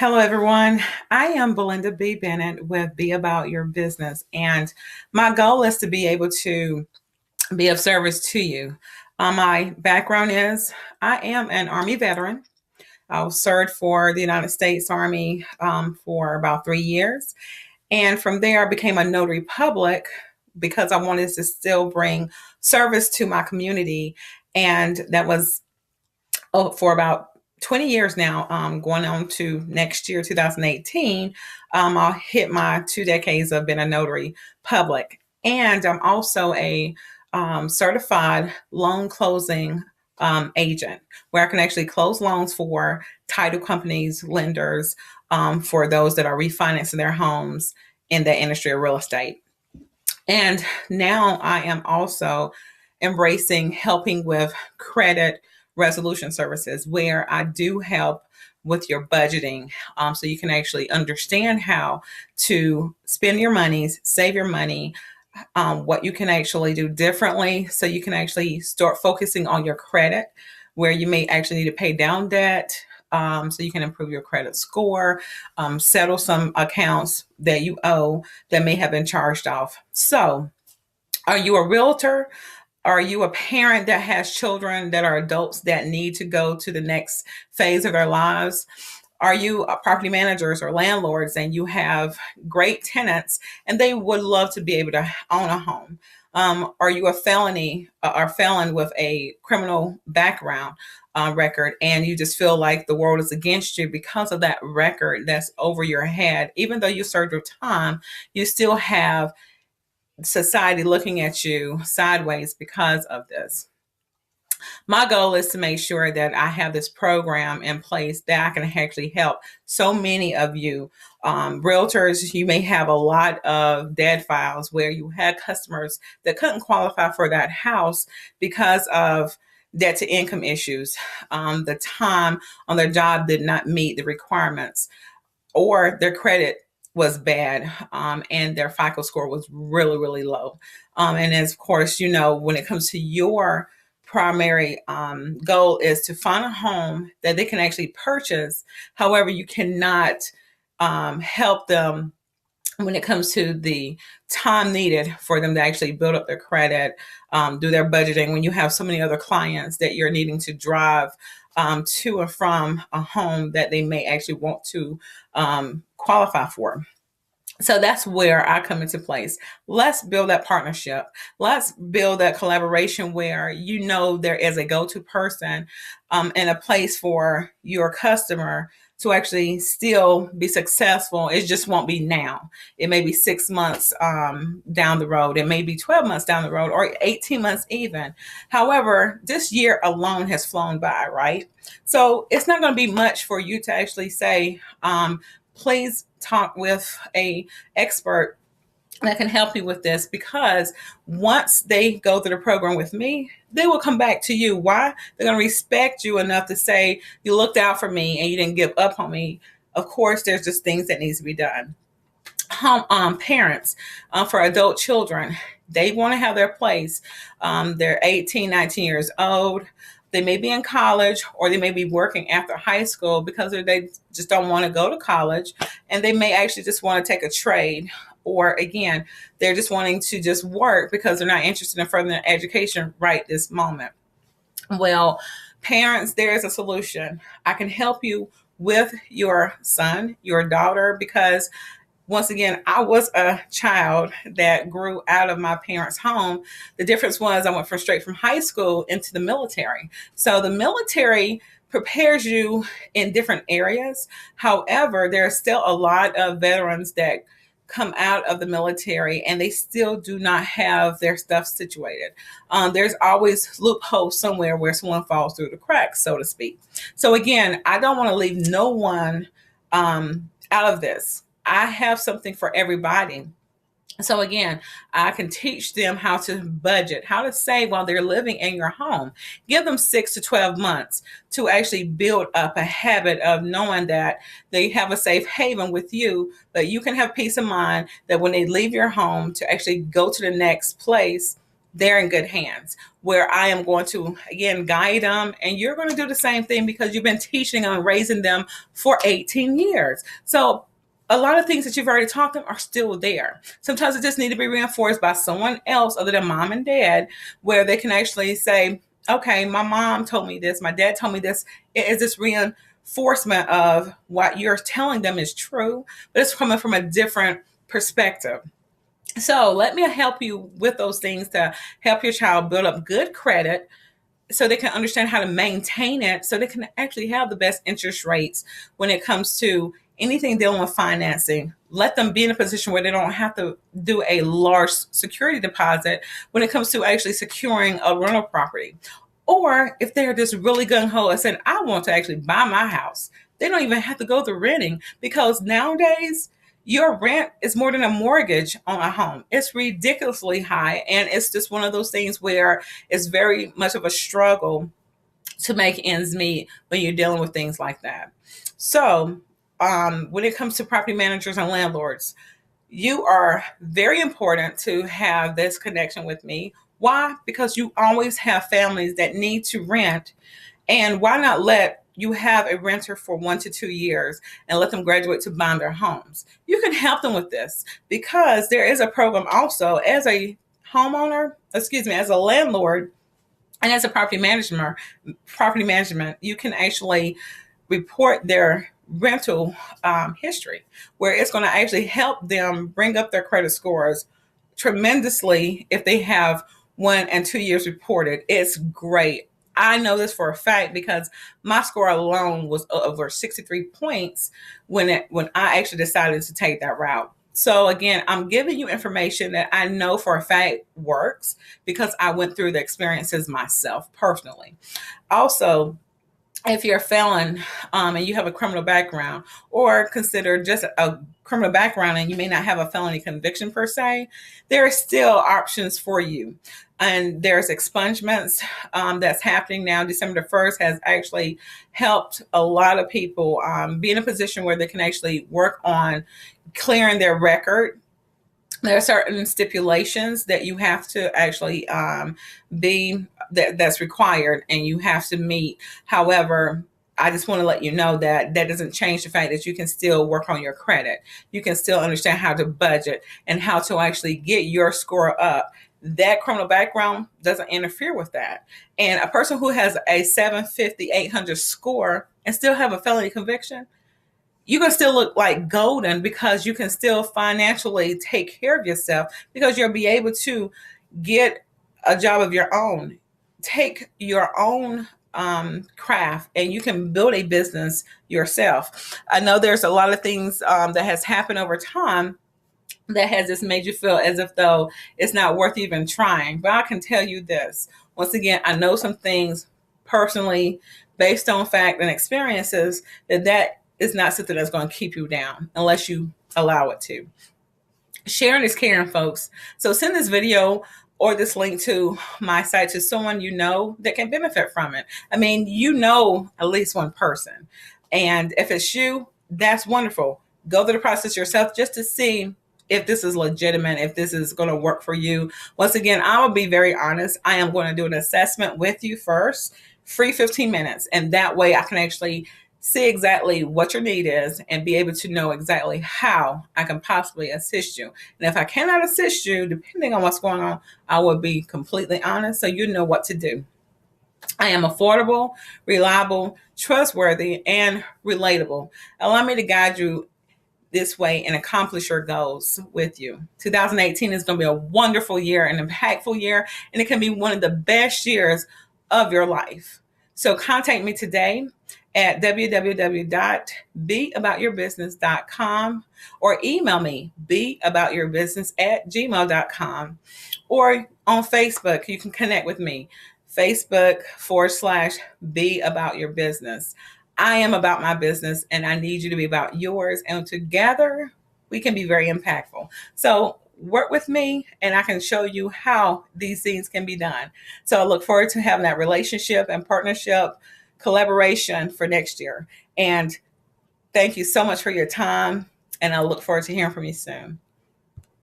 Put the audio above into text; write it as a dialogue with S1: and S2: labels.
S1: Hello, everyone. I am Belinda B. Bennett with Be About Your Business, and my goal is to be able to be of service to you. My background is I am an Army veteran. I was served for the United States Army for about 3 years. And from there, I became a notary public because I wanted to still bring service to my community. And that was for about 20 years now, going on to next year, 2018, I'll hit my 2 decades of being a notary public. And I'm also a certified loan closing agent where I can actually close loans for title companies, lenders, for those that are refinancing their homes in the industry of real estate. And now I am also embracing helping with credit resolution services where I do help with your budgeting, so you can actually understand how to spend your monies, save your money, what you can actually do differently so you can actually start focusing on your credit where you may actually need to pay down debt, so you can improve your credit score, settle some accounts that you owe that may have been charged off. So, are you a realtor? Are you a parent that has children that are adults that need to go to the next phase of their lives? Are you property managers or landlords and you have great tenants and they would love to be able to own a home? Are you a felon with a criminal background record and you just feel like the world is against you because of that record that's over your head? Even though you served your time, you still have society looking at you sideways because of this. My goal is to make sure that I have this program in place that I can actually help so many of you. Realtors, you may have a lot of dead files where you had customers that couldn't qualify for that house because of debt to income issues. The time on their job did not meet the requirements, or their credit was bad, and their FICO score was really, really low. And as of course, when it comes to your primary goal is to find a home that they can actually purchase. However, you cannot help them when it comes to the time needed for them to actually build up their credit, do their budgeting, when you have so many other clients that you're needing to drive to or from a home that they may actually want to qualify for. So that's where I come into place. Let's build that partnership. Let's build that collaboration where there is a go-to person and a place for your customer to actually still be successful. It just won't be now. It may be 6 months down the road. It may be 12 months down the road or 18 months even. However, this year alone has flown by, right? So it's not going to be much for you to actually say, please talk with a expert that can help you with this, because once they go through the program with me, they will come back to you. Why? They're going to respect you enough to say, you looked out for me and you didn't give up on me. Of course, there's just things that needs to be done. Parents for adult children, they want to have their place. They're 18, 19 years old. They may be in college or they may be working after high school because they just don't want to go to college, and they may actually just want to take a trade, or again, they're just wanting to just work because they're not interested in further education right this moment. Well, parents, there is a solution. I can help you with your son, your daughter, because once again, I was a child that grew out of my parents' home. The difference was I went straight from high school into the military. So the military prepares you in different areas. However, there are still a lot of veterans that come out of the military and they still do not have their stuff situated. There's always loopholes somewhere where someone falls through the cracks, so to speak. So again, I don't want to leave no one out of this. I have something for everybody. So again, I can teach them how to budget, how to save while they're living in your home. Give them 6 to 12 months to actually build up a habit of knowing that they have a safe haven with you, but you can have peace of mind that when they leave your home to actually go to the next place, they're in good hands, where I am going to, again, guide them, and you're going to do the same thing because you've been teaching them and raising them for 18 years. So a lot of things that you've already taught them are still there. Sometimes it just need to be reinforced by someone else other than mom and dad, where they can actually say, okay, my mom told me this, my dad told me this. It is this reinforcement of what you're telling them is true, but it's coming from a different perspective. So let me help you with those things to help your child build up good credit so they can understand how to maintain it, so they can actually have the best interest rates when it comes to anything dealing with financing. Let them be in a position where they don't have to do a large security deposit when it comes to actually securing a rental property. Or if they're just really gung ho and saying, I want to actually buy my house, they don't even have to go through renting, because nowadays your rent is more than a mortgage on a home. It's ridiculously high. And it's just one of those things where it's very much of a struggle to make ends meet when you're dealing with things like that. So, when it comes to property managers and landlords, you are very important to have this connection with me. Why? Because you always have families that need to rent. And why not let you have a renter for 1 to 2 years and let them graduate to buying their homes? You can help them with this, because there is a program also as a homeowner, as a landlord, and as a property management, you can actually report their rental history, where it's going to actually help them bring up their credit scores tremendously if they have 1 and 2 years reported. It's great. I know this for a fact because my score alone was over 63 points when I actually decided to take that route. So again, I'm giving you information that I know for a fact works because I went through the experiences myself personally. Also, if you're a felon and you have a criminal background, or consider just a criminal background and you may not have a felony conviction per se, there are still options for you. And there's expungements that's happening now. December the 1st has actually helped a lot of people be in a position where they can actually work on clearing their record. There are certain stipulations that you have to actually be that's required and you have to meet. However, I just want to let you know that that doesn't change the fact that you can still work on your credit. You can still understand how to budget and how to actually get your score up. That criminal background doesn't interfere with that. And a person who has a 750, 800 score and still have a felony conviction, you can still look like golden because you can still financially take care of yourself, because you'll be able to get a job of your own, take your own craft, and you can build a business yourself. I know there's a lot of things that has happened over time that has just made you feel as if though it's not worth even trying. But I can tell you this, once again, I know some things personally based on fact and experiences that is not something that's going to keep you down unless you allow it to. Sharing is caring, folks. So send this video or this link to my site to someone you know that can benefit from it. I mean, you know at least one person. And if it's you, that's wonderful. Go through the process yourself just to see if this is legitimate, if this is going to work for you. Once again, I will be very honest. I am going to do an assessment with you first, free 15 minutes. And that way I can actually see exactly what your need is and be able to know exactly how I can possibly assist you. And if I cannot assist you, depending on what's going on, I will be completely honest so you know what to do. I am affordable, reliable, trustworthy, and relatable. Allow me to guide you this way and accomplish your goals with you. 2018 is going to be a wonderful year, an impactful year, and it can be one of the best years of your life. So contact me today at www.beaboutyourbusiness.com or email me beaboutyourbusiness@gmail.com, or on Facebook you can connect with me, Facebook.com/beaboutyourbusiness. I am about my business and I need you to be about yours, and together we can be very impactful. So work with me and I can show you how these things can be done. So I look forward to having that relationship and partnership collaboration for next year. And thank you so much for your time. And I look forward to hearing from you soon.